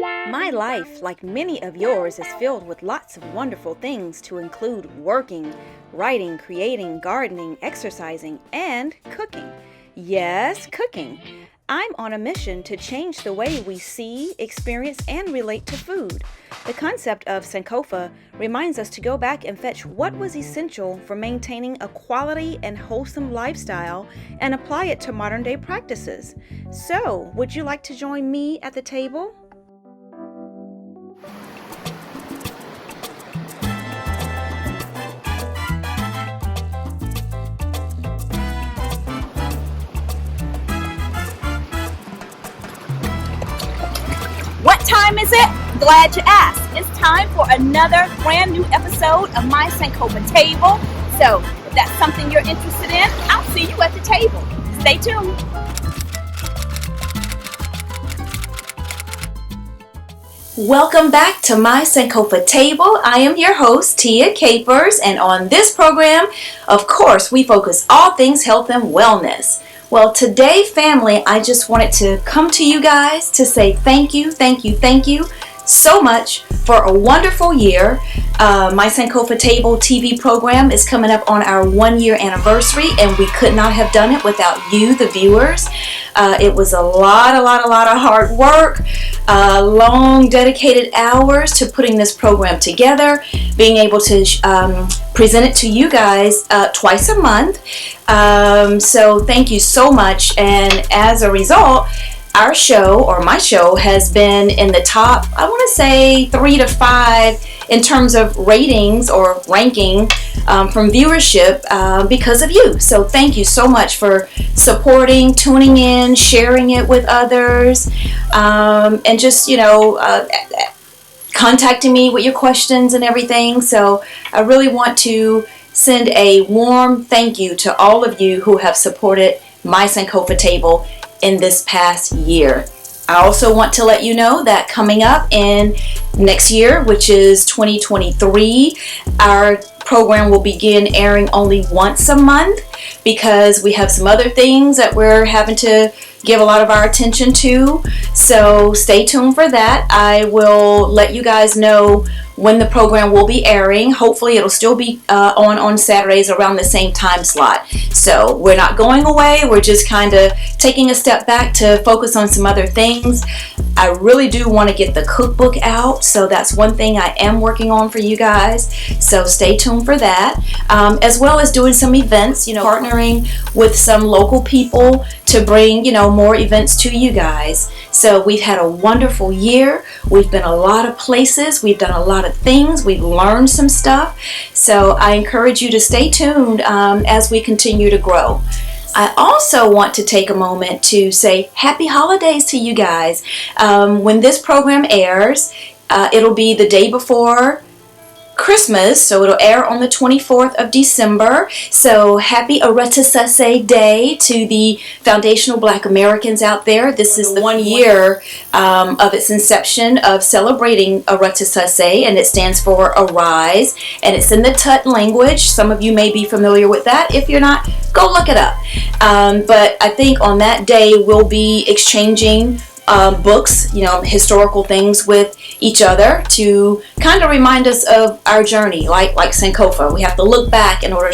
My life, like many of yours, is filled with lots of wonderful things to include working, writing, creating, gardening, exercising, and cooking. Yes, cooking. I'm on a mission to change the way we see, experience, and relate to food. The concept of Sankofa reminds us to go back and fetch what was essential for maintaining a quality and wholesome lifestyle and apply it to modern day practices. So, would you like to join me at the table? What time is it? Glad you asked. It's time for another brand new episode of my Sankofa table. So if that's something you're interested in, I'll see you at the table. Stay tuned. Welcome back to my Sankofa table. I am your host, Tia Capers, and on this program, of course, we focus all things health and wellness. Well, today, family, I just wanted to come to you guys to say thank you so much for a wonderful year. My Sankofa Table TV program is coming up on our 1-year anniversary, and we could not have done it without you, the viewers. It was a lot of hard work, long dedicated hours to putting this program together, being able to present it to you guys twice a month. So thank you so much, and as a result, our show, or my show, has been in the top, I want to say 3 to 5 in terms of ratings or ranking from viewership because of you. So thank you so much for supporting, tuning in, sharing it with others, and just, contacting me with your questions and everything. So I really want to send a warm thank you to all of you who have supported my Sankofa table in this past year. I also want to let you know that coming up in next year, which is 2023, our program will begin airing only once a month because we have some other things that we're having to give a lot of our attention to. So stay tuned for that. I will let you guys know when the program will be airing. Hopefully it'll still be on Saturdays around the same time slot. So we're not going away. We're just kind of taking a step back to focus on some other things. I really do want to get the cookbook out, so that's one thing I am working on for you guys. So stay tuned for that, as well as doing some events, partnering with some local people to bring, more events to you guys. So we've had a wonderful year. We've been a lot of places. We've done a lot of things. We've learned some stuff. So I encourage you to stay tuned as we continue to grow. I also want to take a moment to say happy holidays to you guys. When this program airs, it'll be the day before Christmas, so it'll air on the 24th of December. So happy Aretasase Day to the foundational Black Americans out there. This is the 1 year of its inception of celebrating Aretasase, and it stands for Arise, and it's in the Tut language. Some of you may be familiar with that. If you're not, go look it up. But I think on that day we'll be exchanging books, historical things with each other to kind of remind us of our journey, like Sankofa. We have to look back in order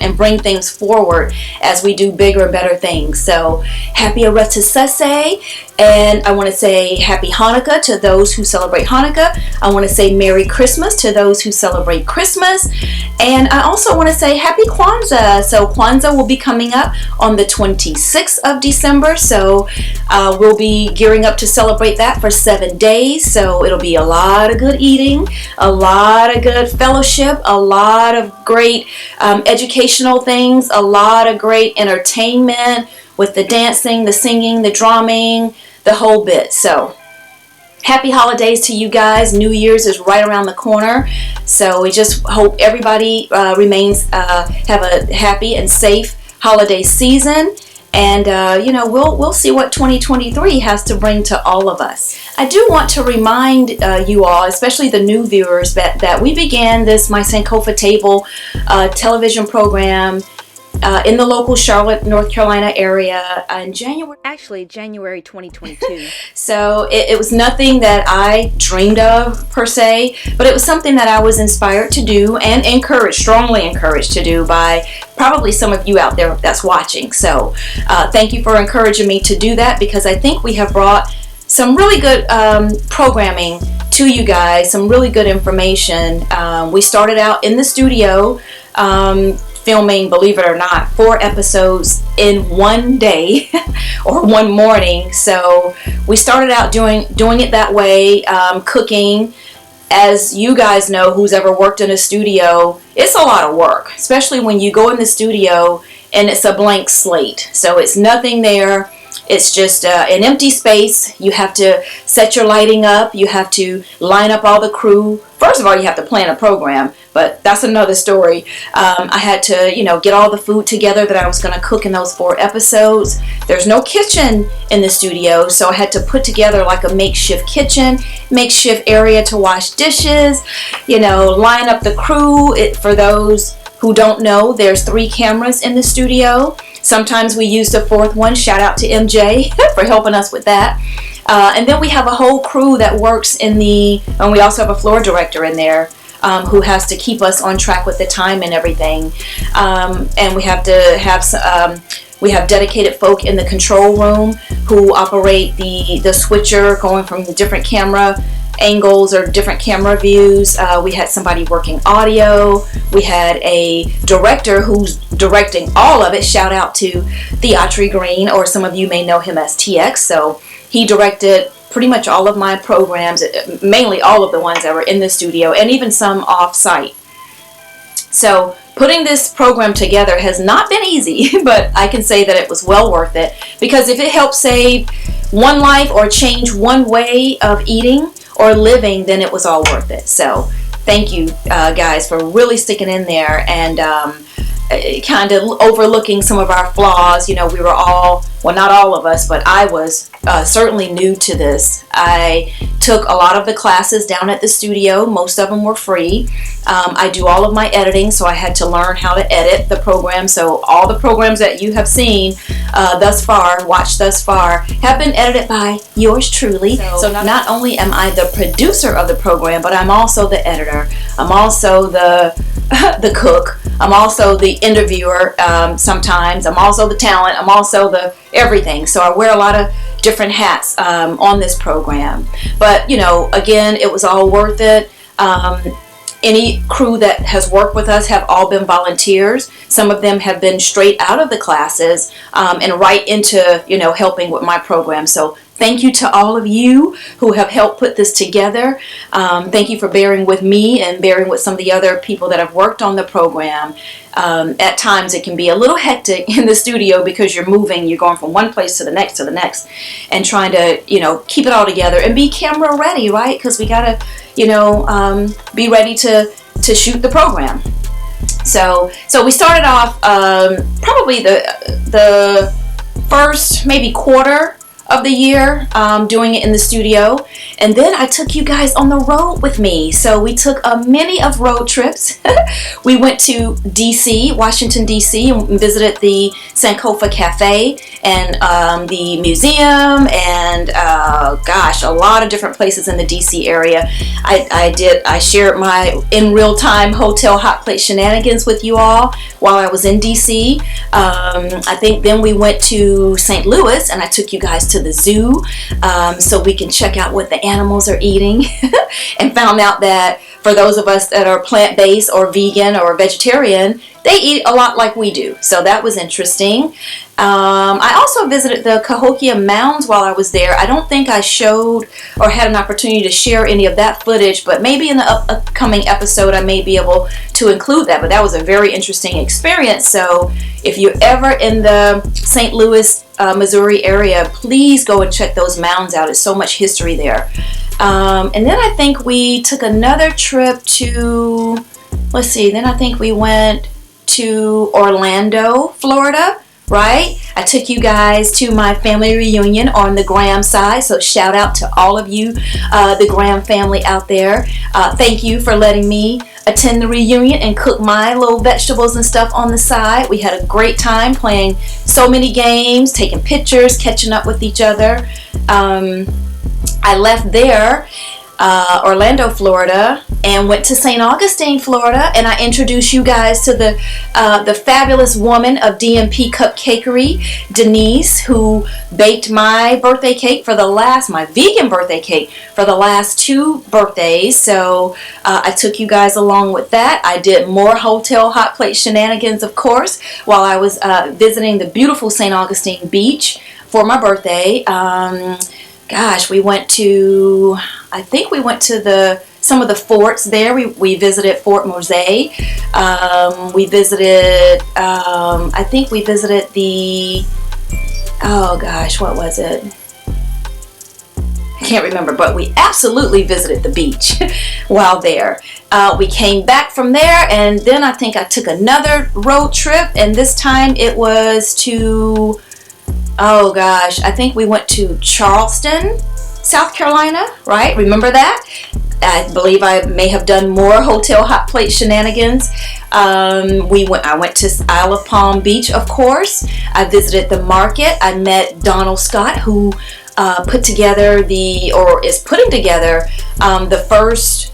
and bring things forward as we do bigger and better things. So happy Aretasase, and I want to say happy Hanukkah to those who celebrate Hanukkah. I want to say Merry Christmas to those who celebrate Christmas, and I also want to say happy Kwanzaa. So Kwanzaa will be coming up on the 26th of December, so we'll be gearing up to celebrate that for 7 days. So it'll be a lot of good eating, a lot of good fellowship, a lot of great educational things, a lot of great entertainment with the dancing, the singing, the drumming, the whole bit. So happy holidays to you guys. New Year's is right around the corner. So we just hope everybody have a happy and safe holiday season. And, we'll see what 2023 has to bring to all of us. I do want to remind you all, especially the new viewers, that we began this My Sankofa Table television program in the local Charlotte, North Carolina area in January. Actually, January 2022. So it was nothing that I dreamed of per se, but it was something that I was inspired to do and encouraged, strongly encouraged to do by probably some of you out there that's watching. So thank you for encouraging me to do that, because I think we have brought some really good programming to you guys, some really good information. We started out in the studio filming, believe it or not, 4 episodes in one day or one morning. So we started out doing it that way, cooking. As you guys know, who's ever worked in a studio, it's a lot of work, especially when you go in the studio and it's a blank slate. So it's nothing there. It's just an empty space. You have to set your lighting up. You have to line up all the crew. First of all, you have to plan a program, but that's another story. I had to, get all the food together that I was going to cook in those 4 episodes. There's no kitchen in the studio, so I had to put together like a makeshift kitchen, makeshift area to wash dishes, line up the crew. For those who don't know, there's 3 cameras in the studio. Sometimes we use the 4th one. Shout out to MJ for helping us with that. And then we have a whole crew that works and we also have a floor director in there who has to keep us on track with the time and everything. And we have to have we have dedicated folk in the control room who operate the switcher, going from the different camera angles or different camera views. We had somebody working audio. We had a director who's directing all of it. Shout out to Theatri Green, or some of you may know him as TX. So he directed pretty much all of my programs, mainly all of the ones that were in the studio, and even some off-site. So putting this program together has not been easy, but I can say that it was well worth it, because if it helps save one life or change one way of eating or living, then it was all worth it. So thank you guys for really sticking in there and kind of overlooking some of our flaws. We were all, well, not all of us, but I was certainly new to this. I took a lot of the classes down at the studio. Most of them were free. I do all of my editing, so I had to learn how to edit the program. So all the programs that you have seen watched thus far, have been edited by yours truly. So not only am I the producer of the program, but I'm also the editor. I'm also the cook. I'm also the interviewer sometimes. I'm also the talent. I'm also the everything. So I wear a lot of different hats on this program. But, again, it was all worth it. Any crew that has worked with us have all been volunteers. Some of them have been straight out of the classes and right into, helping with my program. So thank you to all of you who have helped put this together. Thank you for bearing with me and bearing with some of the other people that have worked on the program. At times it can be a little hectic in the studio because you're moving, you're going from one place to the next, and trying to, keep it all together and be camera ready, right? Because we got to, be ready to shoot the program. So we started off probably the first maybe quarter of the year doing it in the studio, and then I took you guys on the road with me. So we took a many of road trips. We went to DC, Washington DC, and visited the Sankofa Cafe and the museum, and a lot of different places in the DC area. I shared my in real time hotel hot plate shenanigans with you all while I was in DC. I think then we went to St. Louis, and I took you guys to the zoo so we can check out what the animals are eating and found out that for those of us that are plant-based or vegan or vegetarian, they eat a lot like we do. So that was interesting. I also visited the Cahokia Mounds while I was there. I don't think I showed or had an opportunity to share any of that footage, but maybe in the upcoming episode I may be able to include that. But that was a very interesting experience. So if you're ever in the St. Louis, Missouri area, please go and check those mounds out. It's so much history there. And then I think we took another trip to, then I think we went to Orlando, Florida, right? I took you guys to my family reunion on the Graham side, so shout out to all of you, the Graham family out there. Thank you for letting me attend the reunion and cook my little vegetables and stuff on the side. We had a great time playing so many games, taking pictures, catching up with each other. I left there, Orlando, Florida, and went to St. Augustine, Florida, and I introduced you guys to the fabulous woman of DMP Cupcakery, Denise, who baked my birthday cake for my vegan birthday cake for the last 2 birthdays. So I took you guys along with that. I did more hotel hot plate shenanigans, of course, while I was visiting the beautiful St. Augustine Beach for my birthday. Gosh, I think we went to some of the forts there. We visited Fort Mose. We visited, I think we visited oh gosh, what was it? I can't remember, but we absolutely visited the beach while there. We came back from there, and then I think I took another road trip, and this time it was to, oh gosh, I think we went to Charleston, South Carolina, right? Remember that? I believe I may have done more hotel hot plate shenanigans. I went to Isle of Palm Beach, of course. I visited the market. I met Donald Scott, who is putting together the first,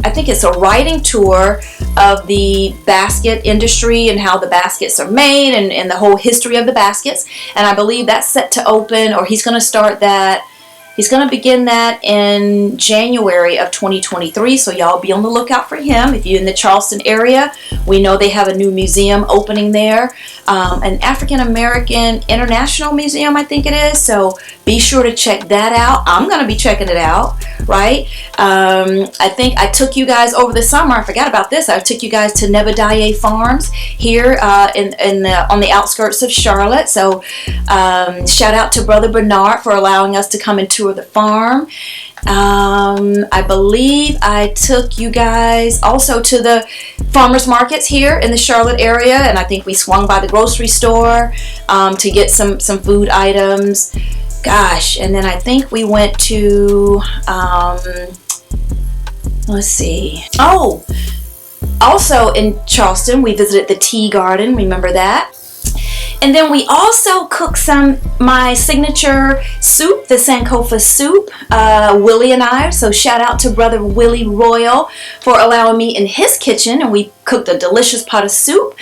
I think it's a writing tour of the basket industry and how the baskets are made and the whole history of the baskets. And I believe that's set to open, or he's going to start that. He's going to begin that in January of 2023, so y'all be on the lookout for him. If you're in the Charleston area, we know they have a new museum opening there, an African American International Museum, I think it is, so be sure to check that out. I'm going to be checking it out, right? I think I took you guys over the summer, I forgot about this, I took you guys to Nebadiah Farms here on the outskirts of Charlotte, so shout out to Brother Bernard for allowing us to come and tour the farm. I believe I took you guys also to the farmers markets here in the Charlotte area, and I think we swung by the grocery store to get some food items. Gosh, and then I think we went to let's see. Oh, also in Charleston we visited the Tea Garden. Remember that? And then we also cooked my signature soup, the Sankofa soup, Willie and I. So shout out to Brother Willie Royal for allowing me in his kitchen, and we cooked a delicious pot of soup.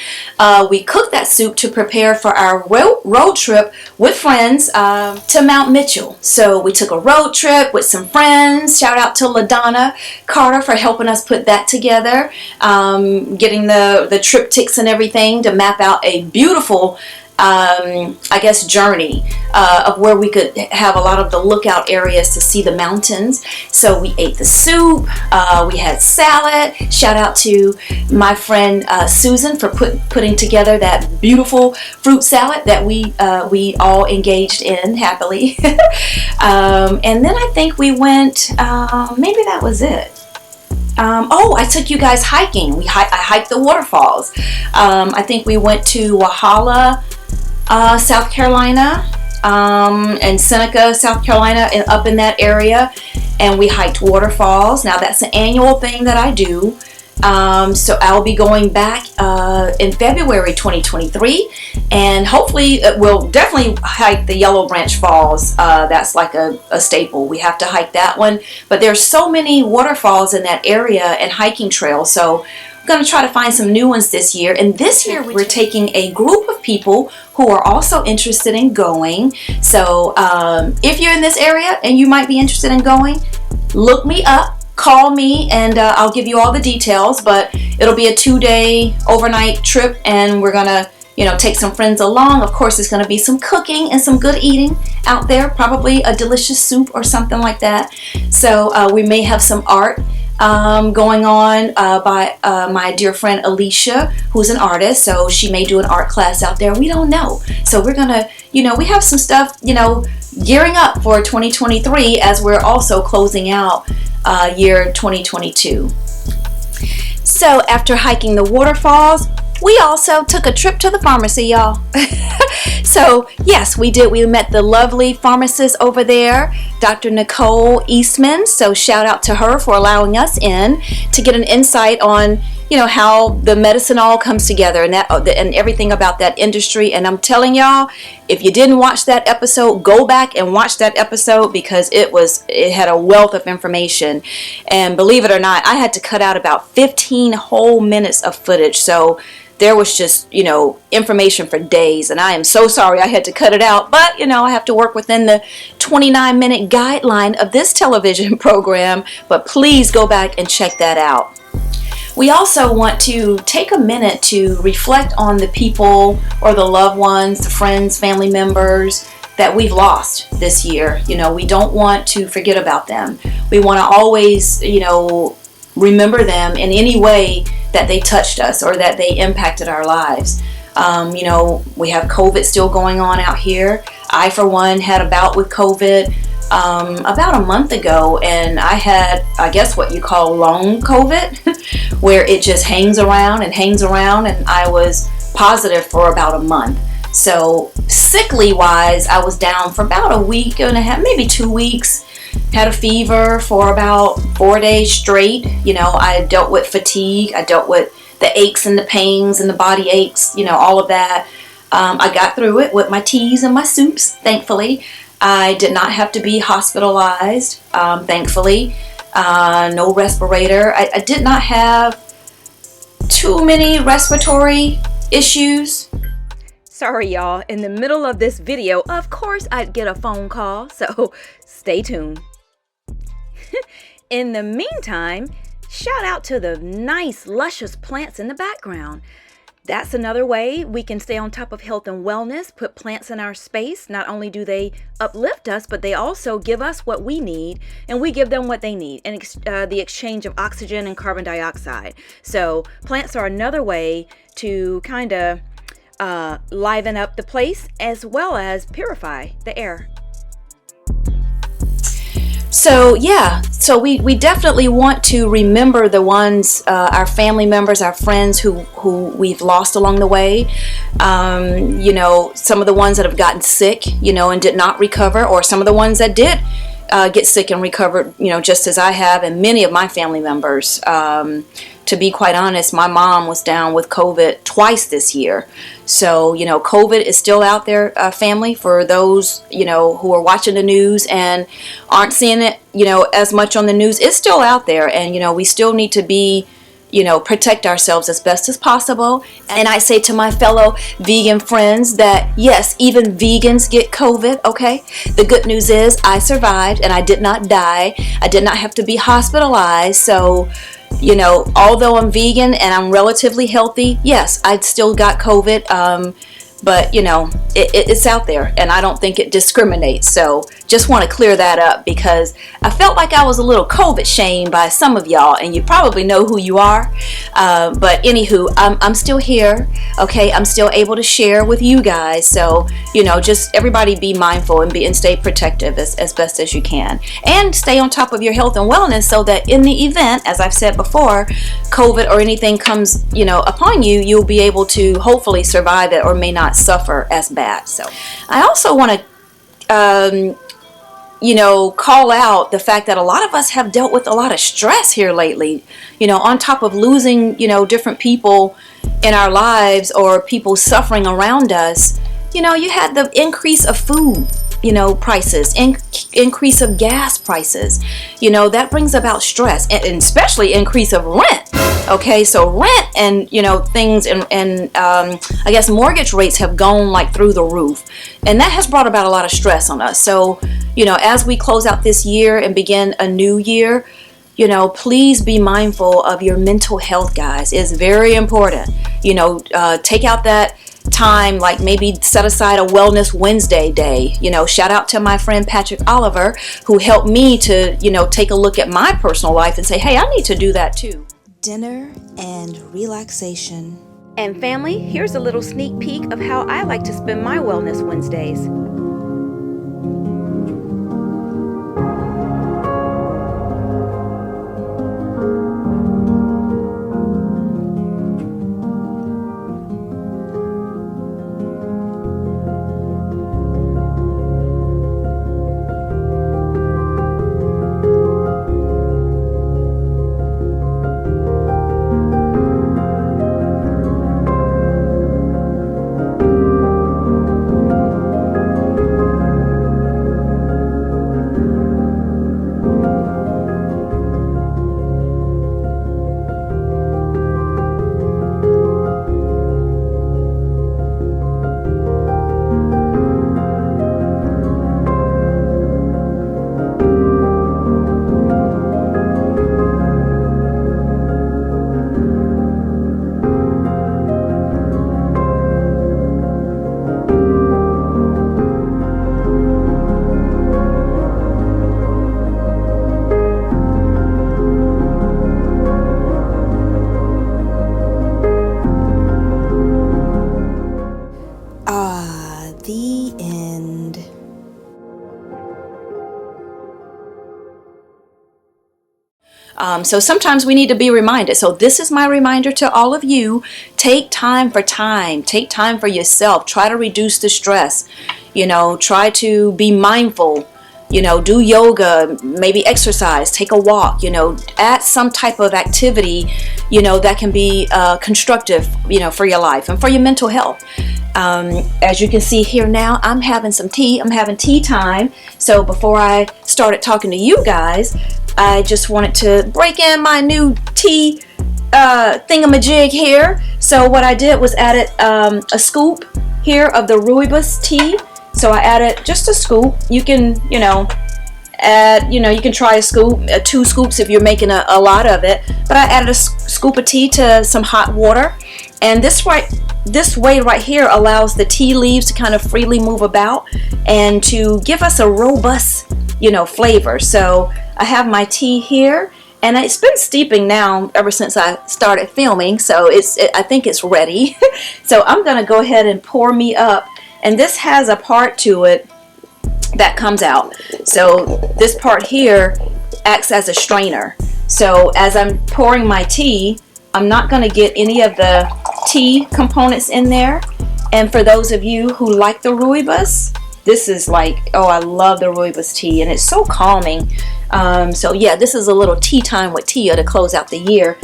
We cooked that soup to prepare for our road trip with friends to Mount Mitchell. So we took a road trip with some friends. Shout out to LaDonna Carter for helping us put that together, getting the triptychs and everything to map out a beautiful I guess journey of where we could have a lot of the lookout areas to see the mountains. So we ate the soup, we had salad. Shout out to my friend Susan for putting together that beautiful fruit salad that we all engaged in happily. And then I think we went, maybe that was it. I took you guys hiking. I hiked the waterfalls. I think we went to Walhalla, South Carolina, and Seneca, South Carolina, and up in that area, and we hiked waterfalls. Now that's an annual thing that I do. So I'll be going back in February 2023, and hopefully we'll definitely hike the Yellow Branch Falls. That's like a staple. We have to hike that one, but there's so many waterfalls in that area and hiking trails, so I'm going to try to find some new ones this year. And this year we're taking a group of people who are also interested in going. So if you're in this area and you might be interested in going, look me up. Call me and I'll give you all the details, but it'll be a 2-day overnight trip, and we're gonna take some friends along. Of course, there's gonna be some cooking and some good eating out there, probably a delicious soup or something like that. So we may have some art going on by my dear friend Alicia, who's an artist, so she may do an art class out there. We don't know. So we're gonna, we have some stuff, gearing up for 2023 as we're also closing out year 2022. So after hiking the waterfalls, We also took a trip to the pharmacy, y'all. So, yes, we did. We met the lovely pharmacist over there, Dr. Nicole Eastman. So, shout out to her for allowing us in to get an insight on, how the medicine all comes together and everything about that industry. And I'm telling y'all, if you didn't watch that episode, go back and watch that episode because it had a wealth of information. And believe it or not, I had to cut out about 15 whole minutes of footage. So there was just, information for days, and I am so sorry I had to cut it out, but, I have to work within the 29-minute guideline of this television program, but please go back and check that out. We also want to take a minute to reflect on the people or the loved ones, the friends, family members that we've lost this year. We don't want to forget about them. We want to always, remember them in any way that they touched us or that they impacted our lives. We have COVID still going on out here. I, for one, had a bout with COVID about a month ago, and I had, I guess, what you call long COVID, where it just hangs around, and I was positive for about a month. So sickly wise, I was down for about a week and a half, maybe 2 weeks. Had a fever for about 4 days straight. I dealt with fatigue. I dealt with the aches and the pains and the body aches, all of that. I got through it with my teas and my soups, thankfully. I did not have to be hospitalized, thankfully. No respirator. I did not have too many respiratory issues. Sorry, y'all. In the middle of this video, of course, I'd get a phone call, so stay tuned. In the meantime, shout out to the nice, luscious plants in the background. That's another way we can stay on top of health and wellness, put plants in our space. Not only do they uplift us, but they also give us what we need, and we give them what they need, and the exchange of oxygen and carbon dioxide. So plants are another way to kind of liven up the place as well as purify the air. So we definitely want to remember the ones, our family members, our friends who we've lost along the way. Some of the ones that have gotten sick, and did not recover, or some of the ones that did get sick and recovered, just as I have, and many of my family members. To be quite honest, my mom was down with COVID twice this year. So, COVID is still out there, family, for those, who are watching the news and aren't seeing it, as much on the news. It's still out there, and, we still need to be, protect ourselves as best as possible. And I say to my fellow vegan friends that, yes, even vegans get COVID, okay? The good news is I survived and I did not die. I did not have to be hospitalized. So, although I'm vegan and I'm relatively healthy, yes, I still got COVID. But, it's out there, and I don't think it discriminates. So just want to clear that up, because I felt like I was a little COVID shamed by some of y'all, and you probably know who you are. But anywho, I'm still here, okay? I'm still able to share with you guys. So, just everybody be mindful and stay protective as best as you can. And stay on top of your health and wellness, so that in the event, as I've said before, COVID or anything comes, upon you, you'll be able to hopefully survive it or may not suffer as bad. So I also want to call out the fact that a lot of us have dealt with a lot of stress here lately, on top of losing, different people in our lives or people suffering around us. You had the increase of food, prices, increase of gas prices, that brings about stress, and especially increase of rent. Okay, so rent and, things and I guess mortgage rates have gone like through the roof, and that has brought about a lot of stress on us. So, as we close out this year and begin a new year, please be mindful of your mental health, guys. It's very important. Take out that time, like maybe set aside a Wellness Wednesday day. Shout out to my friend Patrick Oliver, who helped me to, take a look at my personal life and say, hey, I need to do that too. Dinner and relaxation. And family, here's a little sneak peek of how I like to spend my Wellness Wednesdays. So sometimes we need to be reminded. So this is my reminder to all of you. Take time for time. Take time for yourself. Try to reduce the stress. Try to be mindful. Do yoga, maybe exercise, take a walk, add some type of activity, that can be constructive, for your life and for your mental health. As you can see here now, I'm having some tea. I'm having tea time. So before I started talking to you guys, I just wanted to break in my new tea thingamajig here. So what I did was added a scoop here of the rooibos tea. So I added just a scoop. You can, add, you can try a scoop, 2 scoops if you're making a lot of it. But I added a scoop of tea to some hot water. And this way right here allows the tea leaves to kind of freely move about and to give us a robust, flavor. So I have my tea here. And it's been steeping now ever since I started filming. So I think it's ready. So I'm going to go ahead and pour me up. And this has a part to it that comes out. So this part here acts as a strainer. So as I'm pouring my tea, I'm not going to get any of the tea components in there. And for those of you who like the rooibos, this is like, oh, I love the rooibos tea, and it's so calming. So yeah, this is a little tea time with Tia to close out the year.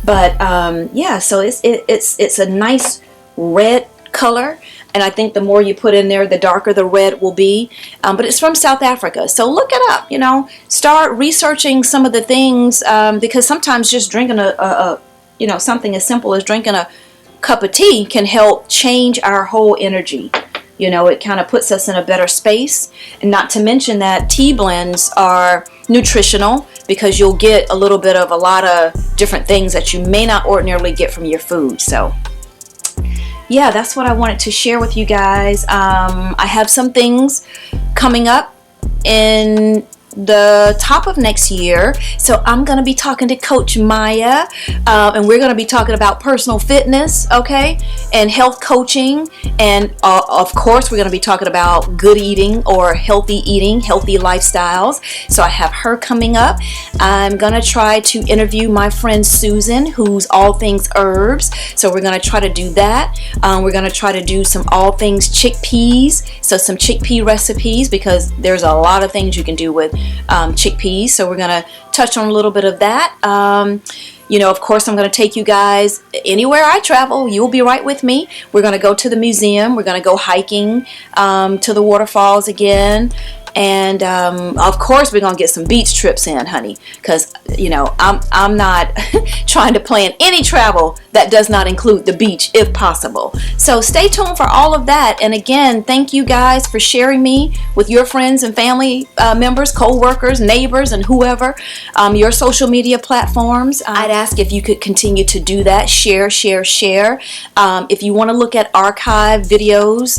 But yeah, so it's a nice red color, and I think the more you put in there, the darker the red will be. But it's from South Africa, so look it up. Start researching some of the things, because sometimes just drinking something as simple as drinking a cup of tea can help change our whole energy. It kind of puts us in a better space. And not to mention that tea blends are nutritional, because you'll get a little bit of a lot of different things that you may not ordinarily get from your food. So yeah, that's what I wanted to share with you guys. I have some things coming up in the top of next year. So I'm going to be talking to Coach Maya, and we're going to be talking about personal fitness, okay, and health coaching. And of course, we're going to be talking about good eating or healthy eating, healthy lifestyles. So I have her coming up. I'm going to try to interview my friend Susan, who's all things herbs. So we're going to try to do that. We're going to try to do some all things chickpeas. So some chickpea recipes, because there's a lot of things you can do with chickpeas. So we're going to touch on a little bit of that. Of course, I'm going to take you guys anywhere I travel. You'll be right with me. We're going to go to the museum. We're going to go hiking to the waterfalls again. And of course, we're going to get some beach trips in, honey, because, I'm not trying to plan any travel that does not include the beach if possible. So stay tuned for all of that. And again, thank you guys for sharing me with your friends and family members, co-workers, neighbors, and whoever, your social media platforms. I'd ask if you could continue to do that. Share. If you want to look at archive videos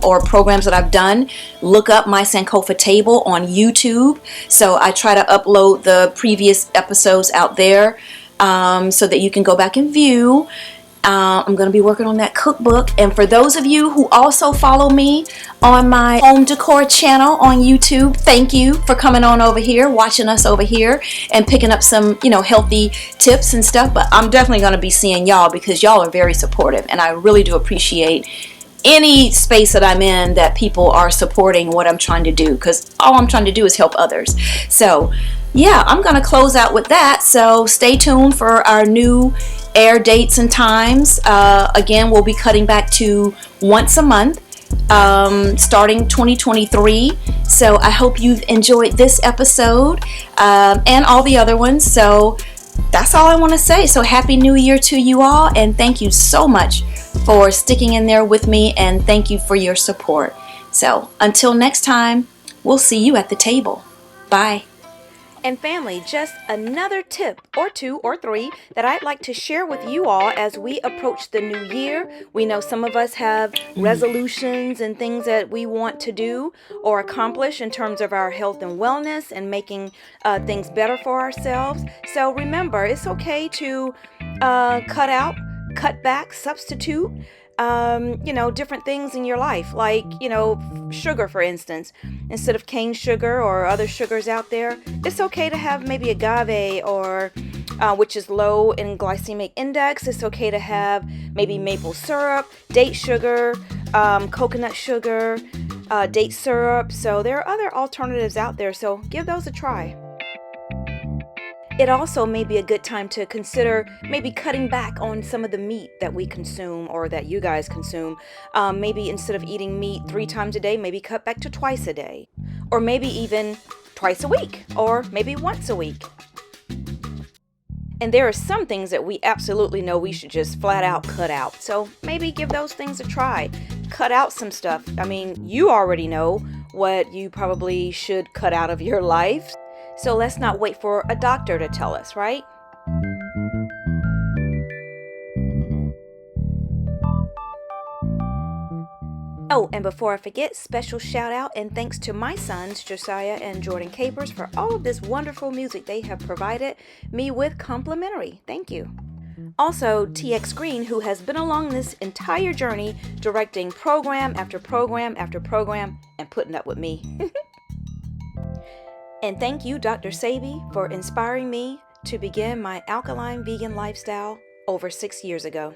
or programs that I've done, look up my Sankofa table on YouTube. So I try to upload the previous episodes out there so that you can go back and view. I'm going to be working on that cookbook. And for those of you who also follow me on my home decor channel on YouTube, thank you for coming on over here, watching us over here, and picking up some, healthy tips and stuff. But I'm definitely going to be seeing y'all, because y'all are very supportive, and I really do appreciate any space that I'm in that people are supporting what I'm trying to do, because all I'm trying to do is help others. So yeah, I'm going to close out with that. So stay tuned for our new air dates and times. Again, we'll be cutting back to once a month starting 2023. So I hope you've enjoyed this episode and all the other ones. So that's all I want to say. So Happy New Year to you all, and thank you so much for sticking in there with me, and thank you for your support. So until next time, we'll see you at the table. Bye. And family, just another tip or two or three that I'd like to share with you all as we approach the new year. We know some of us have resolutions and things that we want to do or accomplish in terms of our health and wellness and making things better for ourselves. So remember, it's okay to cut out, cut back, substitute. Different things in your life, like, sugar, for instance. Instead of cane sugar or other sugars out there, it's okay to have maybe agave or which is low in glycemic index. It's okay to have maybe maple syrup, date sugar, coconut sugar, date syrup. So there are other alternatives out there, so give those a try. It also may be a good time to consider maybe cutting back on some of the meat that we consume or that you guys consume. Maybe instead of eating meat 3 times a day, maybe cut back to twice a day. Or maybe even twice a week, or maybe once a week. And there are some things that we absolutely know we should just flat out cut out. So maybe give those things a try. Cut out some stuff. I mean, you already know what you probably should cut out of your life. So let's not wait for a doctor to tell us, right? Oh, and before I forget, special shout out and thanks to my sons, Josiah and Jordan Capers, for all of this wonderful music they have provided me with complimentary. Thank you. Also, TX Green, who has been along this entire journey, directing program after program after program and putting up with me. And thank you, Dr. Sabi, for inspiring me to begin my alkaline vegan lifestyle over 6 years ago.